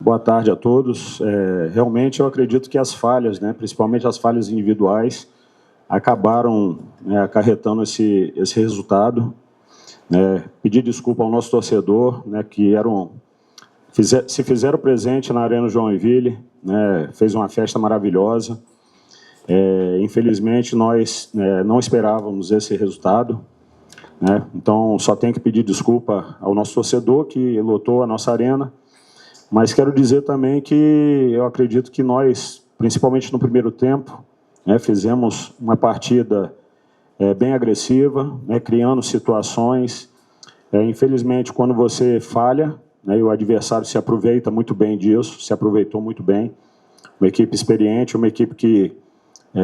Boa tarde a todos. Realmente eu acredito que as falhas, né, principalmente as falhas individuais, acabaram acarretando esse resultado. Pedir desculpa ao nosso torcedor, né, que se fizeram presente na Arena Joinville, né, fez uma festa maravilhosa. Infelizmente, nós não esperávamos esse resultado, né? Então, só tenho que pedir desculpa ao nosso torcedor que lotou a nossa arena, mas quero dizer também que eu acredito que nós, principalmente no primeiro tempo, fizemos uma partida bem agressiva, né, criando situações. Infelizmente, quando você falha, né, e o adversário se aproveita muito bem disso, se aproveitou muito bem. Uma equipe experiente, uma equipe que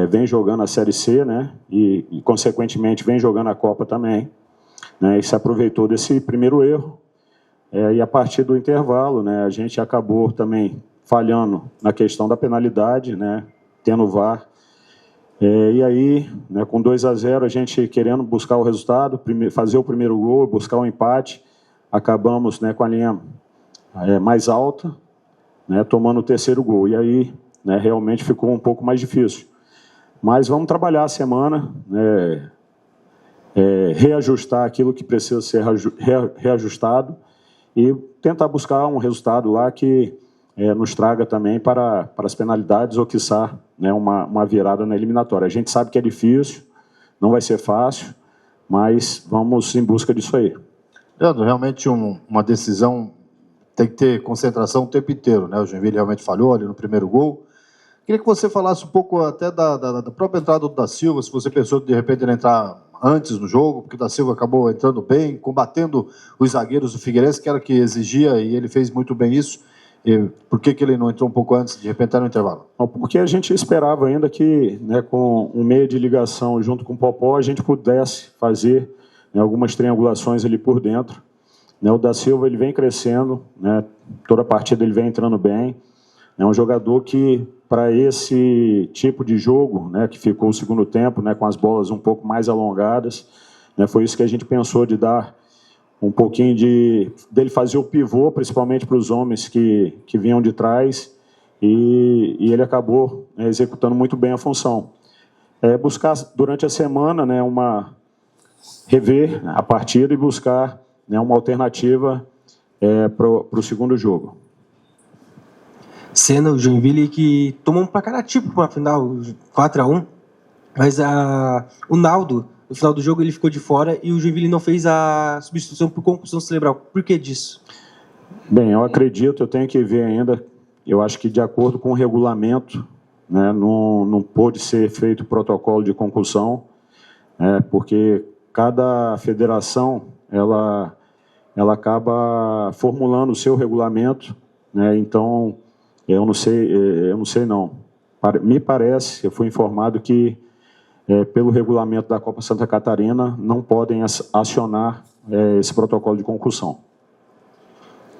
vem jogando a Série C, né, e, consequentemente, vem jogando a Copa também, né, e se aproveitou desse primeiro erro. E a partir do intervalo, né, a gente acabou também falhando na questão da penalidade, né, tendo o VAR. E aí, né, com 2-0, a gente querendo buscar o resultado, fazer o primeiro gol, buscar o empate, acabamos, né, com a linha mais alta, né, tomando o terceiro gol. E aí, né, realmente ficou um pouco mais difícil. Mas vamos trabalhar a semana, né, reajustar aquilo que precisa ser reajustado e tentar buscar um resultado lá que nos traga também para as penalidades ou, quiçá, né, uma virada na eliminatória. A gente sabe que é difícil, não vai ser fácil, mas vamos em busca disso aí. Leandro, realmente uma decisão tem que ter concentração o tempo inteiro, né? O Joinville realmente falhou ali no primeiro gol. Queria que você falasse um pouco até da própria entrada do Da Silva, se você pensou de repente ele entrar antes no jogo, porque o Da Silva acabou entrando bem, combatendo os zagueiros do Figueirense, que era o que exigia, e ele fez muito bem isso. E por que ele não entrou um pouco antes, de repente, no intervalo? Porque a gente esperava ainda que, né, com um meio de ligação junto com o Popó, a gente pudesse fazer, né, algumas triangulações ali por dentro. Né, o Da Silva ele vem crescendo, né, toda partida ele vem entrando bem. É um jogador que, para esse tipo de jogo, né, que ficou o segundo tempo, né, com as bolas um pouco mais alongadas, né, foi isso que a gente pensou, de dar um pouquinho dele fazer o pivô, principalmente para os homens que vinham de trás, e ele acabou, né, executando muito bem a função. Buscar durante a semana, né, rever a partida e buscar, né, uma alternativa para o segundo jogo. Cena, o Joinville que tomou um placar ativo para a final, 4-1, mas o Naldo, no final do jogo, ele ficou de fora e o Joinville não fez a substituição por concussão cerebral. Por que disso? Bem, eu acredito, eu tenho que ver ainda, eu acho que de acordo com o regulamento, né, não pôde ser feito protocolo de concussão, porque cada federação ela acaba formulando o seu regulamento, né, então eu não sei não. Me parece, eu fui informado que pelo regulamento da Copa Santa Catarina, não podem acionar esse protocolo de concussão.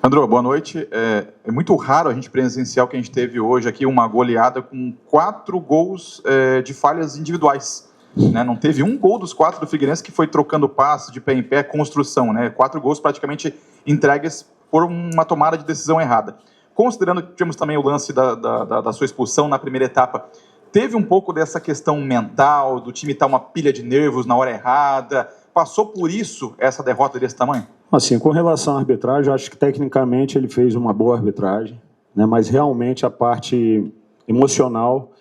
Andrô, boa noite. É muito raro a gente presenciar o que a gente teve hoje aqui, uma goleada com 4 gols de falhas individuais. Né? Não teve um gol dos 4 do Figueirense que foi trocando passe de pé em pé, construção. Né? 4 gols praticamente entregues por uma tomada de decisão errada. Considerando que tivemos também o lance da sua expulsão na primeira etapa, teve um pouco dessa questão mental, do time estar uma pilha de nervos na hora errada? Passou por isso essa derrota desse tamanho? Assim, com relação à arbitragem, eu acho que tecnicamente ele fez uma boa arbitragem, né, mas realmente a parte emocional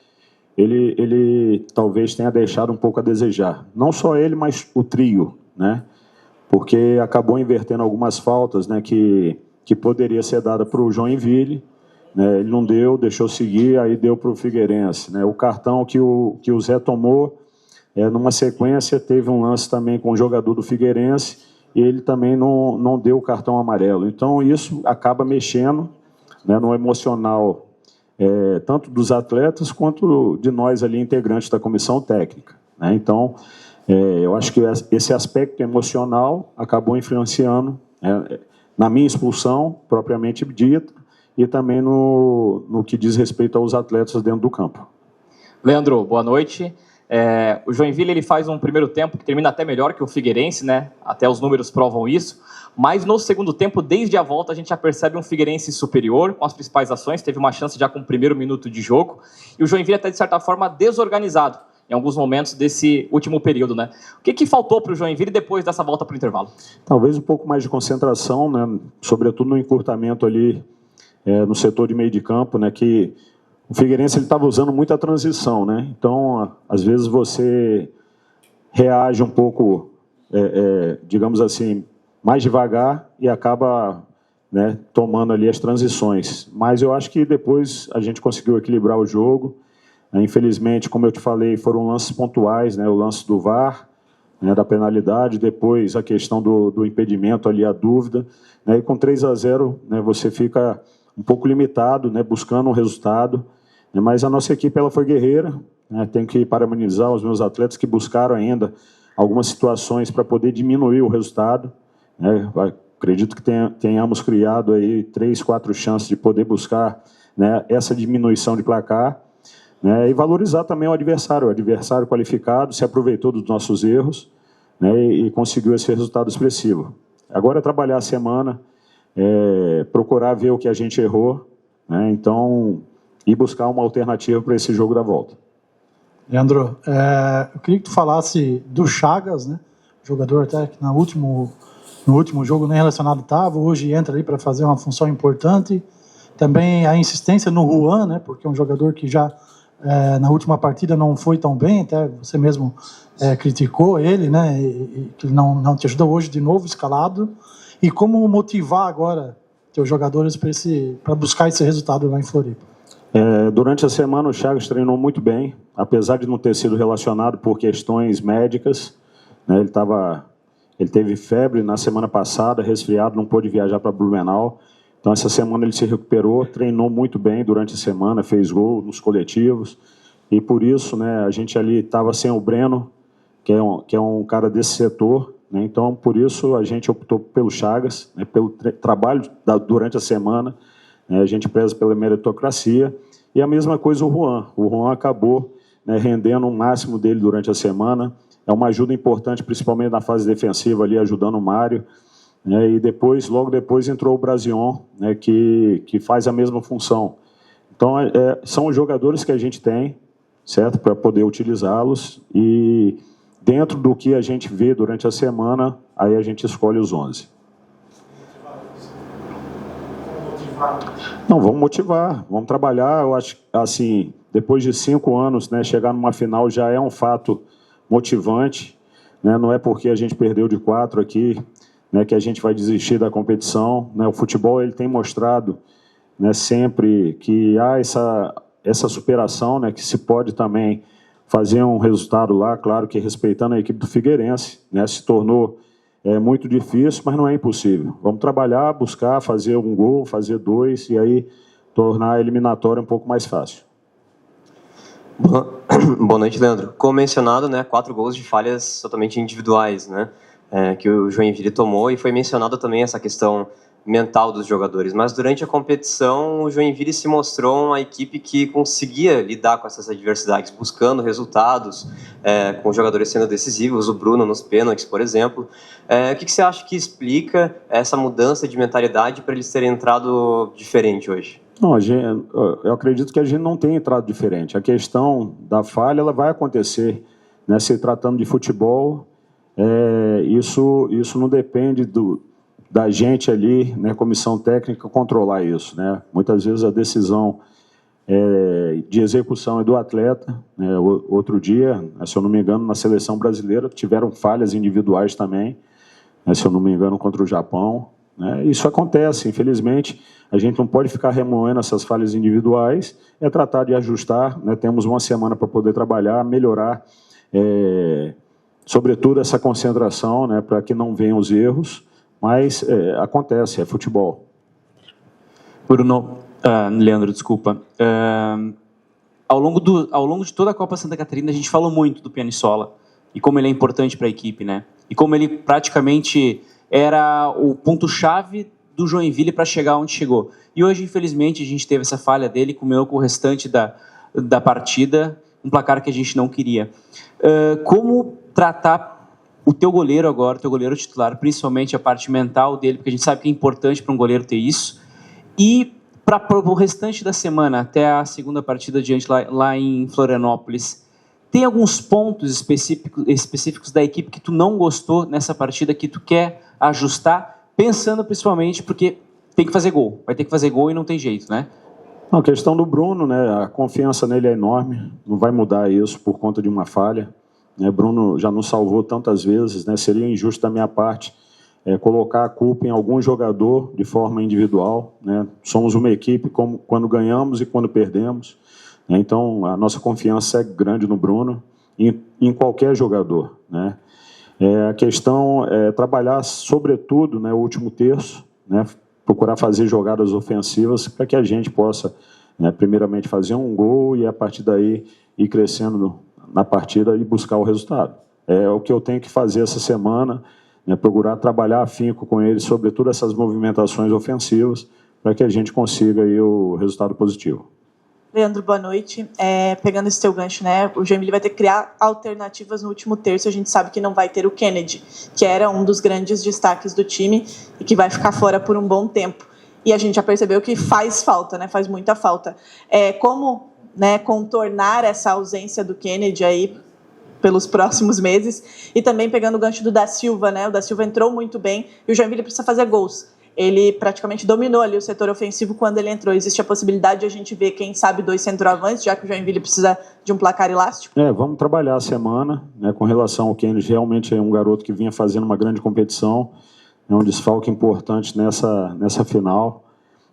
ele talvez tenha deixado um pouco a desejar. Não só ele, mas o trio, né, porque acabou invertendo algumas faltas, né, que poderia ser dada para o Joinville, né, ele não deu, deixou seguir, aí deu para o Figueirense. Né, o cartão que o Zé tomou, numa sequência, teve um lance também com o jogador do Figueirense, e ele também não deu o cartão amarelo. Então, isso acaba mexendo, né, no emocional, tanto dos atletas quanto de nós ali, integrantes da comissão técnica. Né? Então, eu acho que esse aspecto emocional acabou influenciando na minha expulsão, propriamente dita, e também no que diz respeito aos atletas dentro do campo. Leandro, boa noite. O Joinville ele faz um primeiro tempo que termina até melhor que o Figueirense, né? Até os números provam isso. Mas no segundo tempo, desde a volta, a gente já percebe um Figueirense superior com as principais ações. Teve uma chance já com o primeiro minuto de jogo. E o Joinville até, de certa forma, desorganizado em alguns momentos desse último período, né? O que faltou para o Joinville depois dessa volta para o intervalo? Talvez um pouco mais de concentração, né? Sobretudo no encurtamento ali no setor de meio de campo, né? Que o Figueirense estava usando muito a transição, né? Então, às vezes você reage um pouco, digamos assim, mais devagar e acaba, né, tomando ali as transições. Mas eu acho que depois a gente conseguiu equilibrar o jogo. Infelizmente, como eu te falei, foram lances pontuais, né? O lance do VAR, né, da penalidade, depois a questão do impedimento ali, a dúvida, né? E com 3-0, né, você fica um pouco limitado, né, buscando um resultado, né? Mas a nossa equipe ela foi guerreira, né? Tenho que parabenizar os meus atletas que buscaram ainda algumas situações para poder diminuir o resultado, né? Acredito que tenhamos criado aí 3, 4 chances de poder buscar, né, essa diminuição de placar, né, e valorizar também o adversário qualificado, se aproveitou dos nossos erros, né, e conseguiu esse resultado expressivo. Agora é trabalhar a semana, procurar ver o que a gente errou, né, então, e buscar uma alternativa para esse jogo da volta. Leandro, eu queria que tu falasse do Chagas, né, jogador até que no último jogo nem relacionado estava, hoje entra ali para fazer uma função importante. Também a insistência no Juan, né, porque é um jogador que já na última partida não foi tão bem, até você mesmo criticou ele, né, e que não te ajudou hoje de novo escalado. E como motivar agora teus jogadores para buscar esse resultado lá em Floripa? Durante a semana o Chagas treinou muito bem, apesar de não ter sido relacionado por questões médicas, né, ele teve febre na semana passada, resfriado, não pôde viajar para Blumenau. Então, essa semana ele se recuperou, treinou muito bem durante a semana, fez gol nos coletivos. E por isso, né, a gente ali estava sem o Breno, que é um cara desse setor, né? Então, por isso, a gente optou pelo Chagas, né, pelo trabalho durante a semana, né? A gente preza pela meritocracia. E a mesma coisa o Juan. O Juan acabou, né, rendendo o máximo dele durante a semana. É uma ajuda importante, principalmente na fase defensiva, ali, ajudando o Mário. E logo depois entrou o Brasion, né, que faz a mesma função. Então, são os jogadores que a gente tem, certo, para poder utilizá-los, e dentro do que a gente vê durante a semana, aí a gente escolhe os 11. Não, vamos motivar, vamos trabalhar. Eu acho, assim, depois de 5 anos, né, chegar numa final já é um fato motivante, né, não é porque a gente perdeu de 4 aqui, né, que a gente vai desistir da competição, né? O futebol ele tem mostrado, né, sempre que há essa superação, né, que se pode também fazer um resultado lá, claro que respeitando a equipe do Figueirense, né, se tornou muito difícil, mas não é impossível. Vamos trabalhar, buscar fazer um gol, fazer 2 e aí tornar a eliminatória um pouco mais fácil. Boa noite, Leandro. Como mencionado, né, 4 gols de falhas totalmente individuais, né? Que o Joinville tomou, e foi mencionada também essa questão mental dos jogadores, mas durante a competição o Joinville se mostrou uma equipe que conseguia lidar com essas adversidades, buscando resultados, com os jogadores sendo decisivos, o Bruno nos pênaltis, por exemplo. O que você acha que explica essa mudança de mentalidade para eles terem entrado diferente hoje? Não, eu acredito que a gente não tem entrado diferente. A questão da falha ela vai acontecer, né, se tratando de futebol. Isso não depende da gente ali, né, comissão técnica, controlar isso, né? Muitas vezes a decisão de execução é do atleta, né? Outro dia, se eu não me engano, na seleção brasileira tiveram falhas individuais também, né, se eu não me engano, contra o Japão, né? Isso acontece, infelizmente, a gente não pode ficar remoendo essas falhas individuais, tratar de ajustar, né? Temos uma semana para poder trabalhar, melhorar, sobretudo essa concentração, né, para que não venham os erros, mas acontece, é futebol. Leandro, desculpa. Ao longo de toda a Copa Santa Catarina, a gente falou muito do Pianiçola e como ele é importante para a equipe, né? E como ele praticamente era o ponto-chave do Joinville para chegar onde chegou. E hoje, infelizmente, a gente teve essa falha dele, comeu com o restante da partida, um placar que a gente não queria. Como tratar o teu goleiro agora, o teu goleiro titular, principalmente a parte mental dele, porque a gente sabe que é importante para um goleiro ter isso, e para o restante da semana, até a segunda partida diante lá em Florianópolis, tem alguns pontos específicos da equipe que tu não gostou nessa partida, que tu quer ajustar, pensando principalmente porque tem que fazer gol, vai ter que fazer gol e não tem jeito, né? A questão do Bruno, né, a confiança nele é enorme, não vai mudar isso por conta de uma falha. Né, Bruno já nos salvou tantas vezes, né, seria injusto da minha parte colocar a culpa em algum jogador de forma individual. Né, somos uma equipe como quando ganhamos e quando perdemos. Né, então, a nossa confiança é grande no Bruno e em qualquer jogador. Né. A questão é trabalhar, sobretudo, né, o último terço, né, procurar fazer jogadas ofensivas para que a gente possa, né, primeiramente, fazer um gol e, a partir daí, ir crescendo na partida e buscar o resultado. É o que eu tenho que fazer essa semana, né, procurar trabalhar afinco com eles, sobretudo essas movimentações ofensivas, para que a gente consiga aí o resultado positivo. Leandro, boa noite. Pegando esse teu gancho, né, o Joinville vai ter que criar alternativas no último terço. A gente sabe que não vai ter o Kennedy, que era um dos grandes destaques do time e que vai ficar fora por um bom tempo. E a gente já percebeu que faz falta, né, faz muita falta. Como, né, contornar essa ausência do Kennedy aí pelos próximos meses? E também pegando o gancho do Da Silva, né, o Da Silva entrou muito bem e o Joinville precisa fazer gols. Ele praticamente dominou ali o setor ofensivo quando ele entrou. Existe a possibilidade de a gente ver, quem sabe, 2 centroavantes, já que o Joinville precisa de um placar elástico? Vamos trabalhar a semana, né, com relação ao Kennedy. Realmente é um garoto que vinha fazendo uma grande competição, é um desfalque importante nessa final.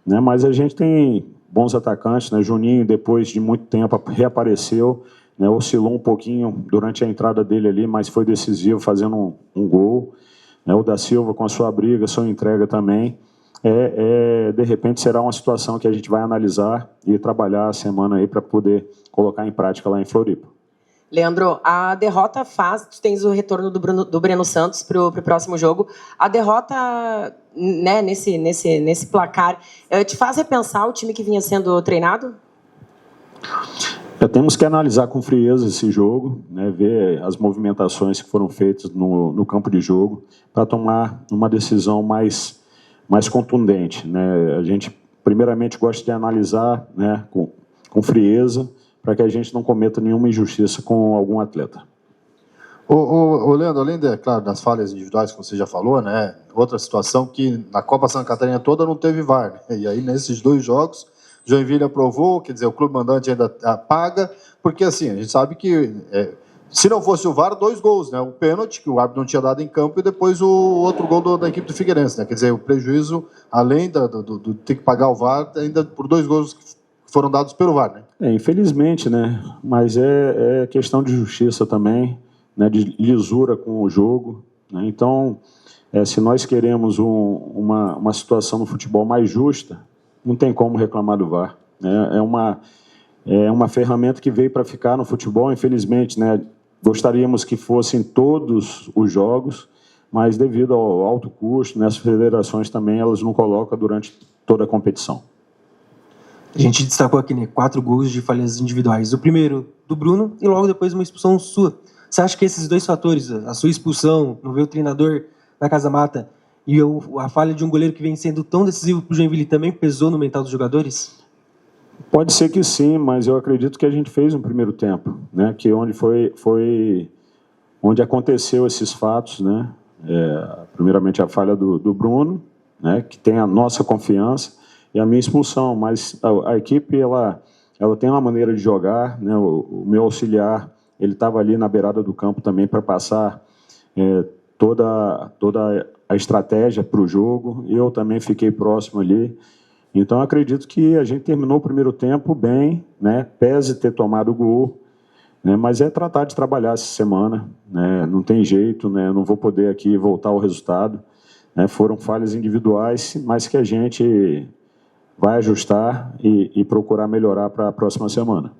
Né, mas a gente tem bons atacantes, né, Juninho, depois de muito tempo, reapareceu, né, oscilou um pouquinho durante a entrada dele ali, mas foi decisivo, fazendo um gol. O Da Silva com a sua briga, sua entrega também, de repente será uma situação que a gente vai analisar e trabalhar a semana aí para poder colocar em prática lá em Floripa. Leandro, a derrota tu tens o retorno do Breno Santos para o próximo jogo. A derrota, né, nesse placar te faz repensar o time que vinha sendo treinado? Temos que analisar com frieza esse jogo, né, ver as movimentações que foram feitas no campo de jogo para tomar uma decisão mais contundente. Né. A gente, primeiramente, gosta de analisar, né, com frieza para que a gente não cometa nenhuma injustiça com algum atleta. Leandro, além, claro, das falhas individuais que você já falou, né, outra situação que na Copa Santa Catarina toda não teve VAR. Né, e aí, nesses 2 jogos, Joinville aprovou, quer dizer, o clube mandante ainda paga, porque assim, a gente sabe que se não fosse o VAR, 2 gols, né? Um pênalti que o árbitro não tinha dado em campo e depois o outro gol da equipe do Figueirense, né? Quer dizer, o prejuízo, além do ter que pagar o VAR, ainda por 2 gols que foram dados pelo VAR, né? Infelizmente, né? Mas é questão de justiça também, né? De lisura com o jogo, né? Então, se nós queremos uma situação no futebol mais justa, não tem como reclamar do VAR. É uma ferramenta que veio para ficar no futebol, infelizmente, né? Gostaríamos que fossem todos os jogos, mas devido ao alto custo, né, as federações também elas não colocam durante toda a competição. A gente destacou aqui, né, 4 gols de falhas individuais. O primeiro do Bruno e logo depois uma expulsão sua. Você acha que esses 2 fatores, a sua expulsão, não ver o treinador na Casa Mata, e a falha de um goleiro que vem sendo tão decisivo para o Joinville também pesou no mental dos jogadores? Pode ser que sim, mas eu acredito que a gente fez um primeiro tempo, né? Que foi onde aconteceu esses fatos, né? Primeiramente a falha do Bruno, né? Que tem a nossa confiança, e a minha expulsão, mas a equipe ela tem uma maneira de jogar, né? O meu auxiliar ele estava ali na beirada do campo também para passar toda a estratégia para o jogo. Eu também fiquei próximo ali. Então, acredito que a gente terminou o primeiro tempo bem, né? Pese ter tomado o gol, né? Mas tratar de trabalhar essa semana, né? Não tem jeito, né? Eu não vou poder aqui voltar ao resultado, né? Foram falhas individuais, mas que a gente vai ajustar e procurar melhorar para a próxima semana.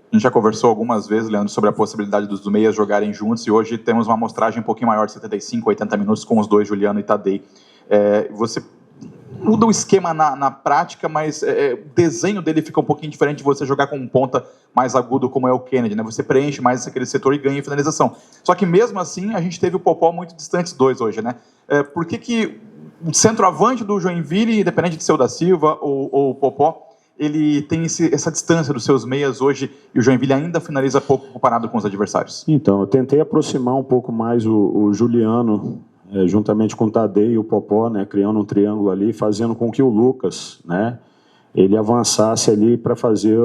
A gente já conversou algumas vezes, Leandro, sobre a possibilidade dos meias jogarem juntos, e hoje temos uma amostragem um pouquinho maior de 75, 80 minutos com os 2, Juliano e Tadei. Você muda o esquema na prática, mas o desenho dele fica um pouquinho diferente de você jogar com um ponta mais agudo como é o Kennedy, né? Você preenche mais aquele setor e ganha em finalização. Só que mesmo assim, a gente teve o Popó muito distante dos dois hoje, né? Por que o centroavante do Joinville, independente de ser o da Silva ou o Popó, ele tem essa distância dos seus meias hoje e o Joinville ainda finaliza pouco comparado com os adversários? Então, eu tentei aproximar um pouco mais o Juliano, juntamente com o Tadei e o Popó, né, criando um triângulo ali, fazendo com que o Lucas, né, ele avançasse ali para fazer,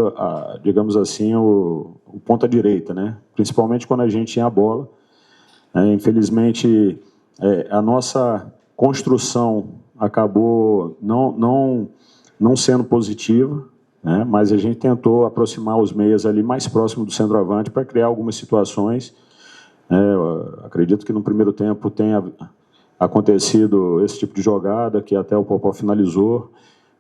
digamos assim, o ponta direita, né, principalmente quando a gente tinha a bola. Infelizmente, a nossa construção acabou não sendo positiva, né, mas a gente tentou aproximar os meias ali mais próximo do centroavante para criar algumas situações. Acredito que no primeiro tempo tenha acontecido esse tipo de jogada, que até o Popó finalizou,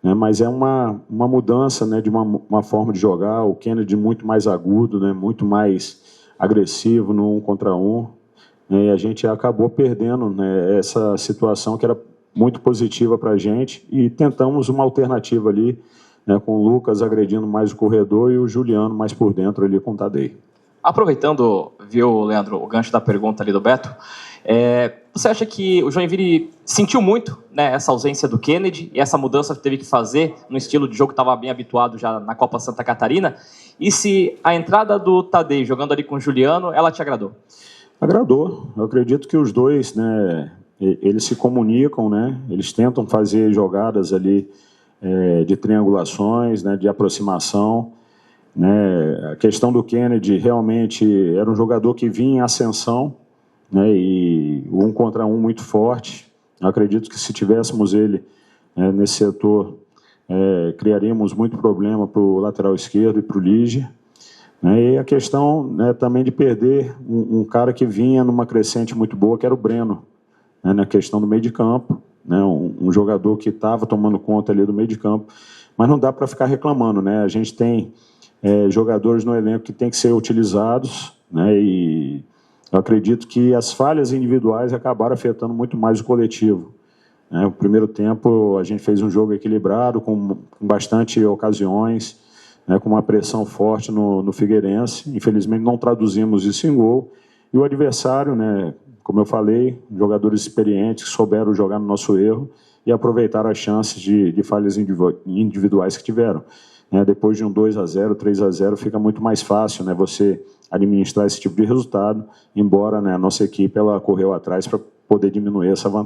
né, mas é uma mudança, né, de uma forma de jogar, o Kennedy muito mais agudo, né, muito mais agressivo no 1 contra 1, né, e a gente acabou perdendo, né, essa situação que era muito positiva para a gente, e tentamos uma alternativa ali, né, com o Lucas agredindo mais o corredor e o Juliano mais por dentro ali com o Tadei. Aproveitando, viu, Leandro, o gancho da pergunta ali do Beto, você acha que o Joinville sentiu muito, né, essa ausência do Kennedy e essa mudança que teve que fazer no estilo de jogo que estava bem habituado já na Copa Santa Catarina? E se a entrada do Tadei jogando ali com o Juliano, ela te agradou? Agradou. Eu acredito que os dois, né, eles se comunicam, né, eles tentam fazer jogadas ali de triangulações, né, de aproximação. Né, a questão do Kennedy realmente era um jogador que vinha em ascensão, né, e o 1 contra 1 muito forte. Eu acredito que se tivéssemos ele nesse setor, criaríamos muito problema para o lateral esquerdo e para o Lige. Né, e a questão, né, também de perder um cara que vinha numa crescente muito boa, que era o Breno, né, na questão do meio de campo, né, um jogador que estava tomando conta ali do meio de campo, mas não dá para ficar reclamando, né? A gente tem jogadores no elenco que têm que ser utilizados, né, e eu acredito que as falhas individuais acabaram afetando muito mais o coletivo. No primeiro tempo, a gente fez um jogo equilibrado, com bastante ocasiões, né, com uma pressão forte no Figueirense. Infelizmente, não traduzimos isso em gol. E o adversário, né, como eu falei, jogadores experientes que souberam jogar no nosso erro e aproveitaram as chances de falhas individuais que tiveram. Depois de um 2-0, 3-0, fica muito mais fácil, né, você administrar esse tipo de resultado, embora, né, a nossa equipe ela correu atrás para poder diminuir essa vantagem.